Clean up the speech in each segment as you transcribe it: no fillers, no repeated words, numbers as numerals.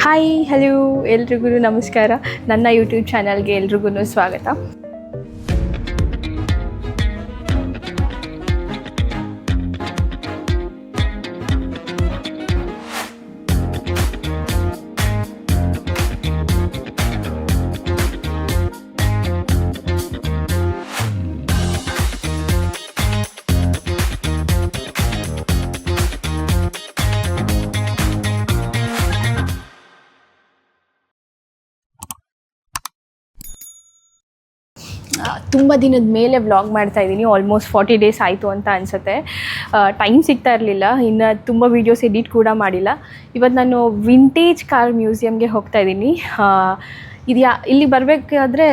Hi hello ಎಲ್ರಿಗೂ ನಮಸ್ಕಾರ. ನನ್ನ ಯೂಟ್ಯೂಬ್ ಚಾನಲ್ಗೆ ಎಲ್ರಿಗೂ ಸ್ವಾಗತ. ತುಂಬ ದಿನದ ಮೇಲೆ ವ್ಲಾಗ್ ಮಾಡ್ತಾಯಿದ್ದೀನಿ. ಆಲ್ಮೋಸ್ಟ್ 40 ಡೇಸ್ ಆಯಿತು ಅಂತ ಅನಿಸುತ್ತೆ. ಟೈಮ್ ಸಿಗ್ತಾ ಇರಲಿಲ್ಲ. ಇನ್ನು ತುಂಬ ವೀಡಿಯೋಸ್ ಎಡಿಟ್ ಕೂಡ ಮಾಡಿಲ್ಲ. ಇವತ್ತು ನಾನು ವಿಂಟೇಜ್ ಕಾರ್ ಮ್ಯೂಸಿಯಮ್ಗೆ ಹೋಗ್ತಾಯಿದ್ದೀನಿ. ಇಲ್ಲಿ ಬರಬೇಕಾದ್ರೆ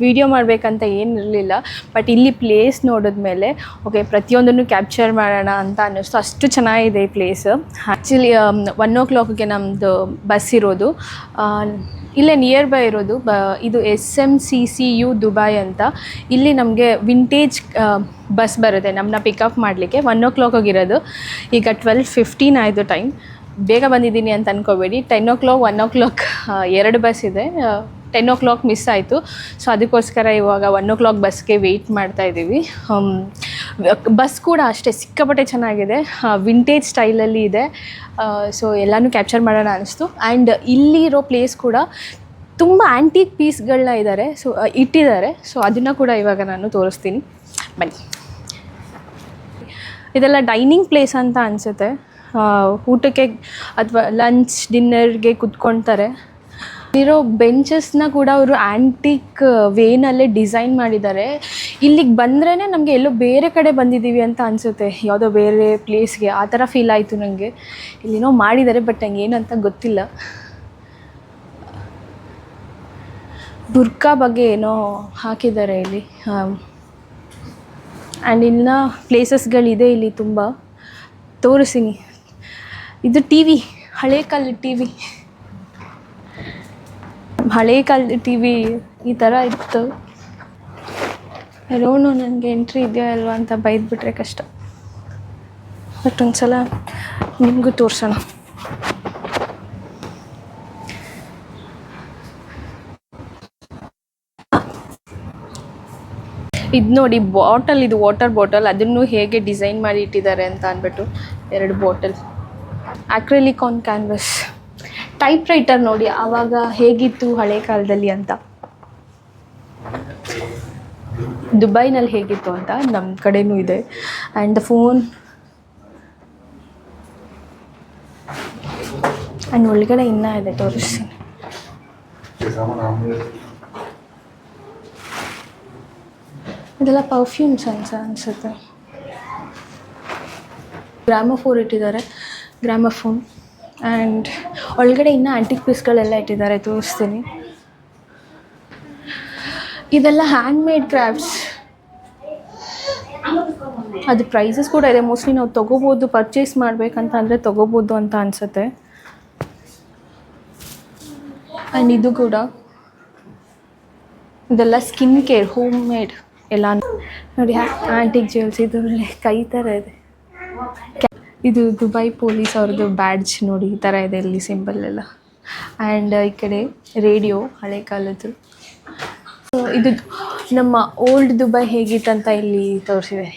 ವೀಡಿಯೋ ಮಾಡಬೇಕಂತ ಏನಿರಲಿಲ್ಲ, ಬಟ್ ಇಲ್ಲಿ ಪ್ಲೇಸ್ ನೋಡಿದ್ಮೇಲೆ ಓಕೆ ಪ್ರತಿಯೊಂದನ್ನು ಕ್ಯಾಪ್ಚರ್ ಮಾಡೋಣ ಅಂತ ಅನ್ನಿಸ್ತು. ಅಷ್ಟು ಚೆನ್ನಾಗಿದೆ ಈ ಪ್ಲೇಸ್. ಆ್ಯಕ್ಚುಲಿ 1 o'clockಗೆ ನಮ್ಮದು ಬಸ್ ಇರೋದು. ಇಲ್ಲೇ ನಿಯರ್ ಬೈ ಇರೋದು ಇದು SMCCU ದುಬೈ ಅಂತ. ಇಲ್ಲಿ ನಮಗೆ ವಿಂಟೇಜ್ ಬಸ್ ಬರುತ್ತೆ ನಮ್ಮನ್ನ ಪಿಕಪ್ ಮಾಡಲಿಕ್ಕೆ. 1 o'clock ಇರೋದು. ಈಗ 12:15 ಆಯಿತು ಟೈಮ್. ಬೇಗ ಬಂದಿದ್ದೀನಿ ಅಂತ ಅಂದ್ಕೋಬೇಡಿ. 10 o'clock 1 o'clock 2 ಬಸ್ ಇದೆ. 10 o'clock ಮಿಸ್ ಆಯಿತು. ಸೊ ಅದಕ್ಕೋಸ್ಕರ ಇವಾಗ 1 o'clock ಬಸ್ಗೆ ವೆಯ್ಟ್ ಮಾಡ್ತಾಯಿದ್ದೀವಿ. ಬಸ್ ಕೂಡ ಅಷ್ಟೇ ಸಿಕ್ಕಾಪಟ್ಟೆ ಚೆನ್ನಾಗಿದೆ, ವಿಂಟೇಜ್ ಸ್ಟೈಲಲ್ಲಿ ಇದೆ. ಸೊ ಎಲ್ಲನೂ ಕ್ಯಾಪ್ಚರ್ ಮಾಡೋಣ ಅನ್ನಿಸ್ತು. ಆ್ಯಂಡ್ ಇಲ್ಲಿರೋ ಪ್ಲೇಸ್ ಕೂಡ ತುಂಬ ಆ್ಯಂಟಿಕ್ ಪೀಸ್ಗಳನ್ನ ಇಟ್ಟಿದ್ದಾರೆ. ಸೊ ಅದನ್ನು ಕೂಡ ಇವಾಗ ನಾನು ತೋರಿಸ್ತೀನಿ, ಬನ್ನಿ. ಇದೆಲ್ಲ ಡೈನಿಂಗ್ ಪ್ಲೇಸ್ ಅಂತ ಅನಿಸುತ್ತೆ. ಊಟಕ್ಕೆ ಅಥವಾ ಲಂಚ್ ಡಿನ್ನರ್ಗೆ ಕುತ್ಕೊಳ್ತಾರೆ. ಇರೋ ಬೆಂಚಸ್ನ ಕೂಡ ಅವರು ಆ್ಯಂಟಿಕ್ ವೇನಲ್ಲೇ ಡಿಸೈನ್ ಮಾಡಿದ್ದಾರೆ. ಇಲ್ಲಿಗೆ ಬಂದ್ರೇ ನಮಗೆ ಎಲ್ಲೋ ಬೇರೆ ಕಡೆ ಬಂದಿದ್ದೀವಿ ಅಂತ ಅನಿಸುತ್ತೆ, ಯಾವುದೋ ಬೇರೆ ಪ್ಲೇಸ್ಗೆ. ಆ ಥರ ಫೀಲ್ ಆಯಿತು ನನಗೆ. ಇಲ್ಲಿನೋ ಮಾಡಿದ್ದಾರೆ, ಬಟ್ ನಂಗೆ ಏನಂತ ಗೊತ್ತಿಲ್ಲ. ಬುರ್ಕಾ ಬಗ್ಗೆ ಏನೋ ಹಾಕಿದ್ದಾರೆ ಇಲ್ಲಿ. ಆ್ಯಂಡ್ ಇನ್ನು ಪ್ಲೇಸಸ್ಗಳಿದೆ ಇಲ್ಲಿ ತುಂಬ. ತೋರಿಸ್ತೀನಿ. ಇದು TV, ಹಳೆ ಕಾಲದ TV. ಹಳೆ ಕಾಲದ TV ಈ ಥರ ಇತ್ತು. ಎಲ್ಲೋನು ನನಗೆ ಎಂಟ್ರಿ ಇದೆಯೋ ಅಲ್ವಾ ಅಂತ ಬೈದ್ಬಿಟ್ರೆ ಕಷ್ಟ. ಬಟ್ ಒಂದು ಸಲ ನಿಮಗೂ ತೋರಿಸೋಣ. ಇದು ನೋಡಿ ಬಾಟಲ್, ಇದು ವಾಟರ್ ಬಾಟಲ್. ಅದನ್ನು ಹೇಗೆ ಡಿಸೈನ್ ಮಾಡಿ ಇಟ್ಟಿದ್ದಾರೆ ಅಂತ ಅಂದ್ಬಿಟ್ಟು 2 bottle. Acrylic on canvass. Type writer ನೋಡಿ ಆವಾಗ ಹೇಗಿತ್ತು ಹಳೆ ಕಾಲದಲ್ಲಿ ಅಂತ, ದುಬೈನಲ್ಲಿ ಹೇಗಿತ್ತು ಅಂತ ನಮ್ಮ ಕಡೆನೂ ಇದೆ. And phone. ಆ್ಯಂಡ್ ಒಳಗಡೆ ಇನ್ನೂ ಇದೆ, ತೋರಿಸ್ತೀನಿ. ಇದೆಲ್ಲ ಪರ್ಫ್ಯೂಮ್ಸ್ ಅನಿಸುತ್ತೆ. ಗ್ರಾಮೋಫೋನ್ ಇಟ್ಟಿದ್ದಾರೆ, ಗ್ರಾಮೋಫೋನ್. ಆ್ಯಂಡ್ ಒಳಗಡೆ ಇನ್ನೂ ಆ್ಯಂಟಿಕ್ ಪೀಸ್ಗಳೆಲ್ಲ ಇಟ್ಟಿದ್ದಾರೆ, ತೋರಿಸ್ತೀನಿ. ಇದೆಲ್ಲ ಹ್ಯಾಂಡ್ಮೇಡ್ ಕ್ರಾಫ್ಟ್ಸ್. ಅದು ಪ್ರೈಸಸ್ ಕೂಡ ಇದೆ. ಮೋಸ್ಟ್ಲಿ ನಾವು ತೊಗೋಬೋದು, ಪರ್ಚೇಸ್ ಮಾಡಬೇಕಂತ ಅಂದರೆ ತೊಗೋಬೋದು ಅಂತ ಅನಿಸುತ್ತೆ. ಆ್ಯಂಡ್ ಇದು ಕೂಡ, ಇದೆಲ್ಲ ಸ್ಕಿನ್ ಕೇರ್, ಹೋಮ್ ಮೇಡ್ ಎಲ್ಲ ನೋಡಿ. Antique jewels. ಇದು ಒಳ್ಳೆ ಕೈ ಥರ ಇದೆ. ಇದು ದುಬೈ ಪೊಲೀಸ್ ಅವ್ರದ್ದು ಬ್ಯಾಡ್ಜ್ ನೋಡಿ, ಈ ಥರ ಇದೆ ಇಲ್ಲಿ ಸಿಂಬಲ್ ಎಲ್ಲ. ಆ್ಯಂಡ್ ಈ ಕಡೆ ರೇಡಿಯೋ, ಹಳೆ ಕಾಲದ್ದು. ಇದು ನಮ್ಮ ಓಲ್ಡ್ ದುಬೈ ಹೇಗಿತ್ತಂತ ಇಲ್ಲಿ ತೋರಿಸಿದೆ.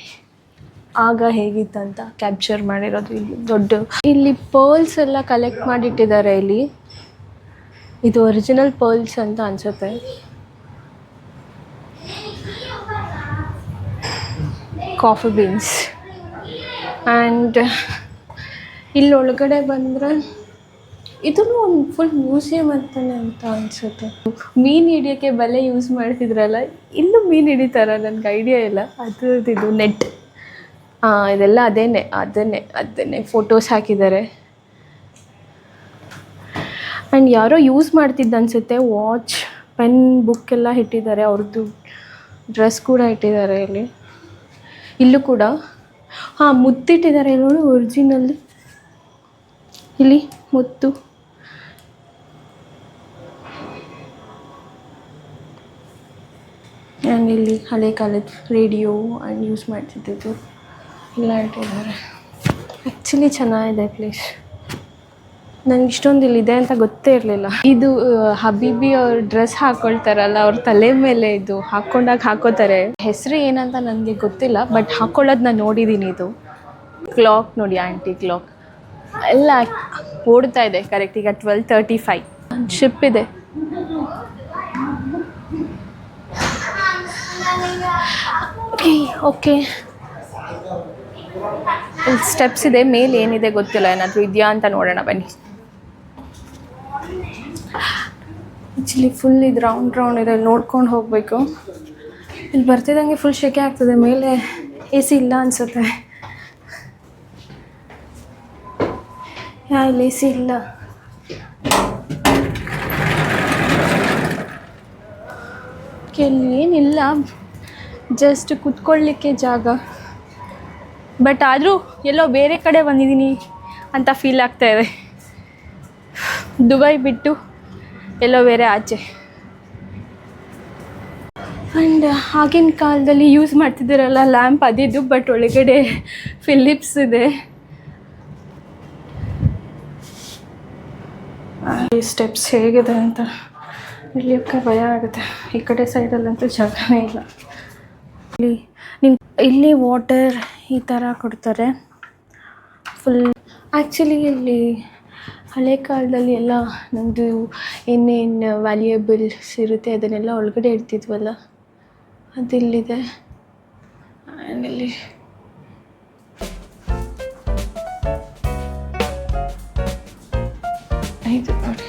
ಆಗ ಹೇಗಿತ್ತಂತ ಕ್ಯಾಪ್ಚರ್ ಮಾಡಿರೋದು ಇಲ್ಲಿ ದೊಡ್ಡ. ಇಲ್ಲಿ ಪರ್ಲ್ಸ್ ಎಲ್ಲ ಕಲೆಕ್ಟ್ ಮಾಡಿಟ್ಟಿದ್ದಾರೆ ಇಲ್ಲಿ. ಇದು ಒರಿಜಿನಲ್ ಪರ್ಲ್ಸ್ ಅಂತ ಅನಿಸುತ್ತೆ. Coffee beans. ಆ್ಯಂಡ್ ಇಲ್ಲಿ ಒಳಗಡೆ ಬಂದರೆ ಇದನ್ನು ಒಂದು ಫುಲ್ ಮ್ಯೂಸಿಯಮ್ ಅಂತಾನೆ ಅಂತ ಅನಿಸುತ್ತೆ. ಮೀನು ಹಿಡಿಯೋಕ್ಕೆ ಬಲೆ ಯೂಸ್ ಮಾಡ್ತಿದ್ರಲ್ಲ, ಇಲ್ಲೂ ಮೀನು ಹಿಡಿತಾರ? ನನಗೆ ಐಡಿಯಾ ಇಲ್ಲ. ಇದು ನೆಟ್. ಇದೆಲ್ಲ ಅದನ್ನೇ ಫೋಟೋಸ್ ಹಾಕಿದ್ದಾರೆ. ಆ್ಯಂಡ್ ಯಾರೋ ಯೂಸ್ ಮಾಡ್ತಿದ್ದು ಅನಿಸುತ್ತೆ. ವಾಚ್, ಪೆನ್, ಬುಕ್ ಎಲ್ಲ ಇಟ್ಟಿದ್ದಾರೆ. ಅವ್ರದ್ದು ಡ್ರೆಸ್ ಕೂಡ ಇಟ್ಟಿದ್ದಾರೆ ಇಲ್ಲಿ. ಇಲ್ಲೂ ಕೂಡ ಮುತ್ತಿಟ್ಟಿದ್ದಾರೆ ನೋಡಿ, ಒರಿಜಿನಲ್. ಇಲ್ಲಿ ಮುತ್ತು. ಆ್ಯಂಡ್ ಇಲ್ಲಿ ಹಳೆ ಕಾಲದ ರೇಡಿಯೋ ಆ್ಯಂಡ್ ಯೂಸ್ ಮಾಡ್ತಿದ್ದು ಎಲ್ಲ ಇಟ್ಟಿದ್ದಾರೆ. ಆ್ಯಕ್ಚುಲಿ ಚೆನ್ನಾಗಿದೆ ಪ್ಲೇಸ್. ನನಗೆ ಇಷ್ಟೊಂದು ಇಲ್ಲಿದೆ ಅಂತ ಗೊತ್ತೇ ಇರಲಿಲ್ಲ. ಇದು ಹಬೀಬಿ ಅವ್ರ ಡ್ರೆಸ್ ಹಾಕ್ಕೊಳ್ತಾರಲ್ಲ, ಅವ್ರ ತಲೆ ಮೇಲೆ ಇದು ಹಾಕೋತಾರೆ. ಹೆಸರು ಏನಂತ ನನಗೆ ಗೊತ್ತಿಲ್ಲ, ಬಟ್ ಹಾಕ್ಕೊಳ್ಳೋದು ನಾನು ನೋಡಿದ್ದೀನಿ. ಇದು ಕ್ಲಾಕ್ ನೋಡಿ, ಆಂಟಿ ಕ್ಲಾಕ್ ಎಲ್ಲ ಓಡ್ತಾ ಇದೆ ಕರೆಕ್ಟ್. ಈಗ 12:35. ಶಿಪ್ ಇದೆ. ಓಕೆ, ಸ್ಟೆಪ್ಸ್ ಇದೆ. ಮೇಲೆ ಏನಿದೆ ಗೊತ್ತಿಲ್ಲ, ಏನಾದರೂ ಇದೆಯಾ ಅಂತ ನೋಡೋಣ ಬನ್ನಿ. ಆ್ಯಕ್ಚುಲಿ ಫುಲ್ ಇದು ರೌಂಡ್ ಇದೆ, ನೋಡ್ಕೊಂಡು ಹೋಗಬೇಕು. ಇಲ್ಲಿ ಬರ್ತಿದ್ದಂಗೆ ಫುಲ್ ಶೆಕೆ ಆಗ್ತದೆ. ಮೇಲೆ AC ಇಲ್ಲ ಅನಿಸುತ್ತೆ. ಇಲ್ಲಿ AC ಇಲ್ಲ. ಇಲ್ಲಿ ಏನಿಲ್ಲ, ಜಸ್ಟ್ ಕುತ್ಕೊಳ್ಳಿಕ್ಕೆ ಜಾಗ. ಬಟ್ ಆದರೂ ಎಲ್ಲೋ ಬೇರೆ ಕಡೆ ಬಂದಿದ್ದೀನಿ ಅಂತ ಫೀಲ್ ಆಗ್ತಾ ಇದೆ. ದುಬೈ ಬಿಟ್ಟು ಎಲ್ಲೋ ಬೇರೆ ಆಚೆ. ಆ್ಯಂಡ್ ಆಗಿನ ಕಾಲದಲ್ಲಿ ಯೂಸ್ ಮಾಡ್ತಿದ್ದಾರಲ್ಲ ಲ್ಯಾಂಪ್ ಅದಿದ್ದು, ಬಟ್ ಒಳಗಡೆ ಫಿಲಿಪ್ಸ್ ಇದೆ. ಈ ಸ್ಟೆಪ್ಸ್ ಹೇಗಿದೆ ಅಂತ ಇಳಿಯೋಕ್ಕೆ ಭಯ ಆಗುತ್ತೆ. ಈ ಕಡೆ ಸೈಡಲ್ಲಂತೂ ಜಾಗನೇ ಇಲ್ಲ. ಇಲ್ಲಿ ವಾಟರ್ ಈ ಥರ ಕೊಡ್ತಾರೆ ಫುಲ್. ಆ್ಯಕ್ಚುಲಿ ಇಲ್ಲಿ ಹಳೆ ಕಾಲದಲ್ಲಿ ಎಲ್ಲ ನಮ್ಮದು ಏನೇನು ವ್ಯಾಲ್ಯೂಯಬಲ್ಸ್ ಇರುತ್ತೆ ಅದನ್ನೆಲ್ಲ ಒಳಗಡೆ ಇಡ್ತಿದ್ವಲ್ಲ, ಅದಿಲ್ಲಿದೆ. ಆ್ಯಂಡ್ ಇಲ್ಲಿ ಇದು ನೋಡಿ,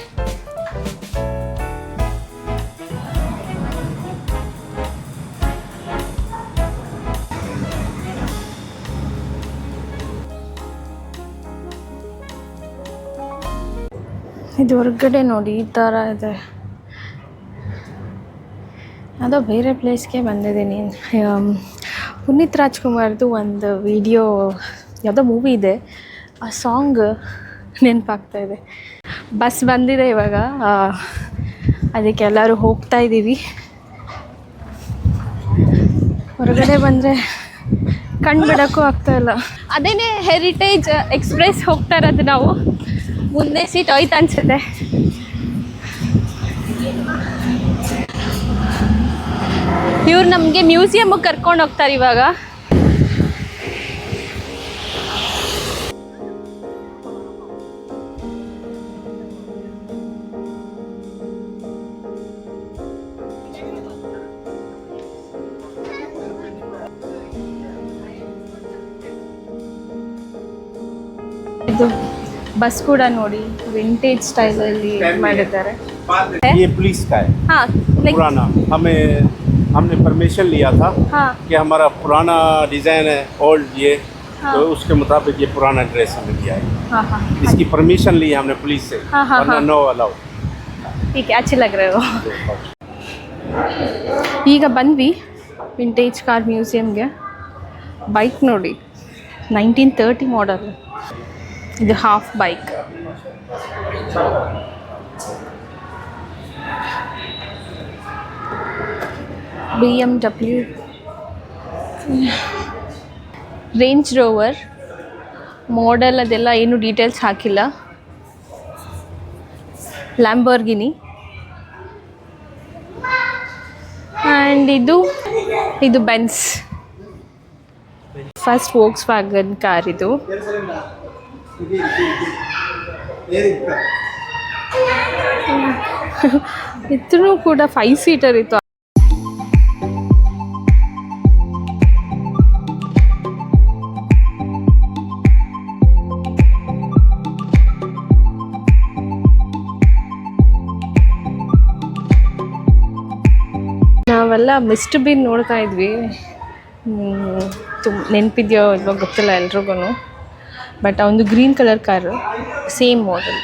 ಇದು ಹೊರಗಡೆ ನೋಡಿ ಈ ಥರ ಇದೆ. ಯಾವುದೋ ಬೇರೆ ಪ್ಲೇಸ್ಗೆ ಬಂದಿದ್ದೀನಿ. ಪುನೀತ್ ರಾಜ್ಕುಮಾರ್ದು ಒಂದು ವಿಡಿಯೋ, ಯಾವುದೋ ಮೂವಿ ಇದೆ, ಆ ಸಾಂಗ್ ನೆನಪಾಗ್ತಾಯಿದೆ. ಬಸ್ ಬಂದಿದೆ ಇವಾಗ, ಅದಕ್ಕೆ ಎಲ್ಲರೂ ಹೋಗ್ತಾ ಇದ್ದೀವಿ. ಹೊರಗಡೆ ಬಂದರೆ ಕಣ್ಣು ಬಿಡೋಕ್ಕೂ ಆಗ್ತಾಯಿಲ್ಲ. ಅದೇನೇ ಹೆರಿಟೇಜ್ ಎಕ್ಸ್ಪ್ರೆಸ್ ಹೋಗ್ತಾ ಇರೋದು ನಾವು. ಮುಂದೆ ಸೀಟ್ ಹೋಯ್ತು ಅನ್ಸುತ್ತೆ. ಇವ್ರು ನಮಗೆ ಮ್ಯೂಸಿಯಮ್ಗೆ ಕರ್ಕೊಂಡು ಹೋಗ್ತಾರೆ ಇವಾಗ. ಇದು बस ಕೂಡ ನೋಡಿ विंटेज स्टाइल ಅಲ್ಲಿ ಮಾಡಿದ್ದಾರೆ. ये पुलिस का है। हाँ, पुराना हमने परमिशन लिया था कि हमारा पुराना डिज़ाइन है ओल्ड ये, तो उसके मुताबिक ये पुराना ड्रेस हमें दिया है। इसकी परमिशन ली हमने पुलिस से, वरना नो अलाउ। ठीक है, अच्छे लग रहे हो। ಈಗ ಬಂದ್ವಿ ವಿಂಟೇಜ್ ಕಾರ್ ಮ್ಯೂಸಿಯಮ್ಗೆ. ಬೈಕ್ ನೋಡಿ 1930 ಮಾಡಲ್. ಇದು half bike. BMW, range rover model ಅದೆಲ್ಲ ಏನು ಡೀಟೇಲ್ಸ್ ಹಾಕಿಲ್ಲ. ಲ್ಯಾಂಬೋರ್ಗಿನಿ ಆ್ಯಂಡ್ ಇದು Benz. First Volks wagon car ಇದು. ಇದ್ರೂ ಕೂಡ 5 ಸೀಟರ್ ಇತ್ತು. ನಾವೆಲ್ಲ ಮಿಸ್ಟ್ ಬಿನ್ ನೋಡ್ತಾ ಇದ್ವಿ. ನೆನಪಿದೆಯೋ ಇವಾಗ ಗೊತ್ತಿಲ್ಲ ಎಲ್ರಿಗೂ. ಬಟ್ ಒಂದು green colour car, same model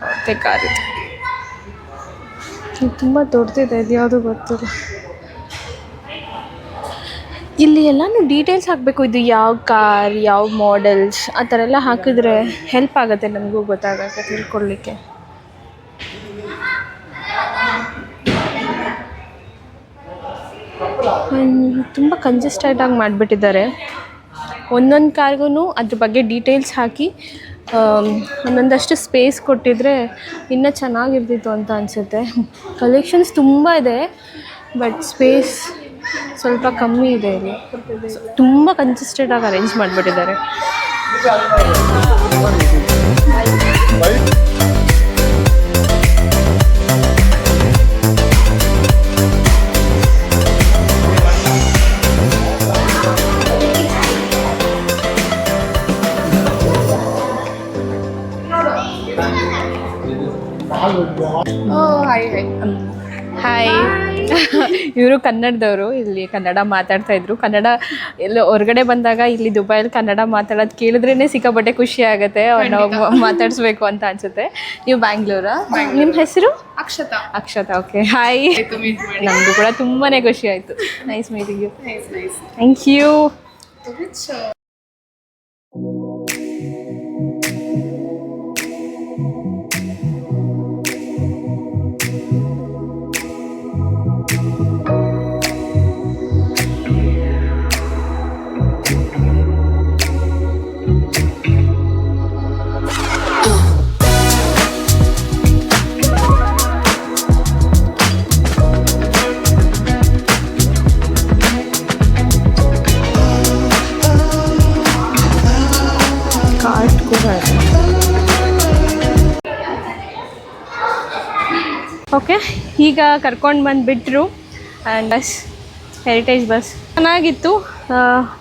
ಮತ್ತೆ ಕಾರ್ ಇದು. ತುಂಬ ದೊಡ್ಡದಿದೆ, ಇದು ಯಾವುದು ಗೊತ್ತಿಲ್ಲ. ಇಲ್ಲಿ ಎಲ್ಲನೂ ಡೀಟೇಲ್ಸ್ ಹಾಕಬೇಕು. ಇದು ಯಾವ ಕಾರ್, ಯಾವ ಮಾಡೆಲ್ಸ್ ಆ ಥರ ಎಲ್ಲ ಹಾಕಿದ್ರೆ ಹೆಲ್ಪ್ ಆಗುತ್ತೆ, ನಮಗೂ ಗೊತ್ತಾಗುತ್ತೆ ತಿಳ್ಕೊಳ್ಳಿಕ್ಕೆ. ತುಂಬ ಕಂಜೆಸ್ಟೆಡ್ ಆಗಿ ಮಾಡಿಬಿಟ್ಟಿದ್ದಾರೆ. ಒಂದೊಂದು ಕಾರ್ಗೂ ಅದ್ರ ಬಗ್ಗೆ ಡೀಟೇಲ್ಸ್ ಹಾಕಿ ಒಂದೊಂದಷ್ಟು ಸ್ಪೇಸ್ ಕೊಟ್ಟಿದ್ರೆ ಇನ್ನೂ ಚೆನ್ನಾಗಿರ್ತಿತ್ತು ಅಂತ ಅನಿಸುತ್ತೆ. ಕಲೆಕ್ಷನ್ಸ್ ತುಂಬ ಇದೆ, ಬಟ್ ಸ್ಪೇಸ್ ಸ್ವಲ್ಪ ಕಮ್ಮಿ ಇದೆ ಇಲ್ಲಿ. ತುಂಬ ಕನ್ಸಿಸ್ಟೆಂಟಾಗಿ ಅರೇಂಜ್ ಮಾಡಿಬಿಟ್ಟಿದ್ದಾರೆ. ಹಾಯ್. ಇವರು ಕನ್ನಡದವರು, ಇಲ್ಲಿ ಕನ್ನಡ ಮಾತಾಡ್ತಾ ಇದ್ರು. ಕನ್ನಡ ಎಲ್ಲ ಹೊರಗಡೆ ಬಂದಾಗ ಇಲ್ಲಿ ದುಬೈಲಿ ಕನ್ನಡ ಮಾತಾಡೋದು ಕೇಳಿದ್ರೇ ಸಿಕ್ಕಾಪಟ್ಟೆ ಖುಷಿ ಆಗುತ್ತೆ. ಅವ್ರನ್ನ ಮಾತಾಡಿಸ್ಬೇಕು ಅಂತ ಅನ್ಸುತ್ತೆ. ನೀವು ಬ್ಯಾಂಗ್ಳೂರಾ? ನಿಮ್ಮ ಹೆಸರು? ಅಕ್ಷತಾ. Okay, hi. ನಮಗೂ ಕೂಡ ತುಂಬಾ ಖುಷಿ ಆಯಿತು. Nice meeting you. Thank you. Okay, ಈಗ ಕರ್ಕೊಂಡು ಬಂದುಬಿಟ್ರು. ಆ್ಯಂಡ್ ಬಸ್, ಹೆರಿಟೇಜ್ ಬಸ್ ಚೆನ್ನಾಗಿತ್ತು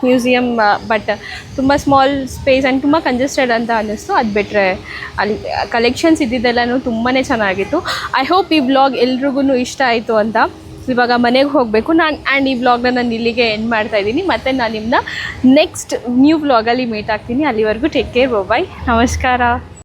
ಮ್ಯೂಸಿಯಮ್, ಬಟ್ ತುಂಬ ಸ್ಮಾಲ್ ಸ್ಪೇಸ್ ಆ್ಯಂಡ್ ತುಂಬ ಕಂಜೆಸ್ಟೆಡ್ ಅಂತ ಅನ್ನಿಸ್ತು. ಅದು ಬಿಟ್ಟರೆ ಅಲ್ಲಿ ಕಲೆಕ್ಷನ್ಸ್ ಇದ್ದಿದ್ದೆಲ್ಲನೂ ತುಂಬಾ ಚೆನ್ನಾಗಿತ್ತು. ಐ ಹೋಪ್ ಈ ವ್ಲಾಗ್ ಎಲ್ರಿಗೂ ಇಷ್ಟ ಆಯಿತು ಅಂತ. ಇವಾಗ ಮನೆಗೆ ಹೋಗಬೇಕು ನಾನು. ಆ್ಯಂಡ್ ಈ ವ್ಲಾಗ್ನ ನಾನು ಇಲ್ಲಿಗೆ ಎಂಡ್ ಮಾಡ್ತಾಯಿದ್ದೀನಿ. ಮತ್ತು ನಾನು ನಿಮ್ಮನ್ನ ನೆಕ್ಸ್ಟ್ ನ್ಯೂ ವ್ಲಾಗಲ್ಲಿ ಮೀಟ್ ಆಗ್ತೀನಿ. ಅಲ್ಲಿವರೆಗೂ ಟೇಕ್ ಕೇರ್, ಬಾಯ್, ನಮಸ್ಕಾರ.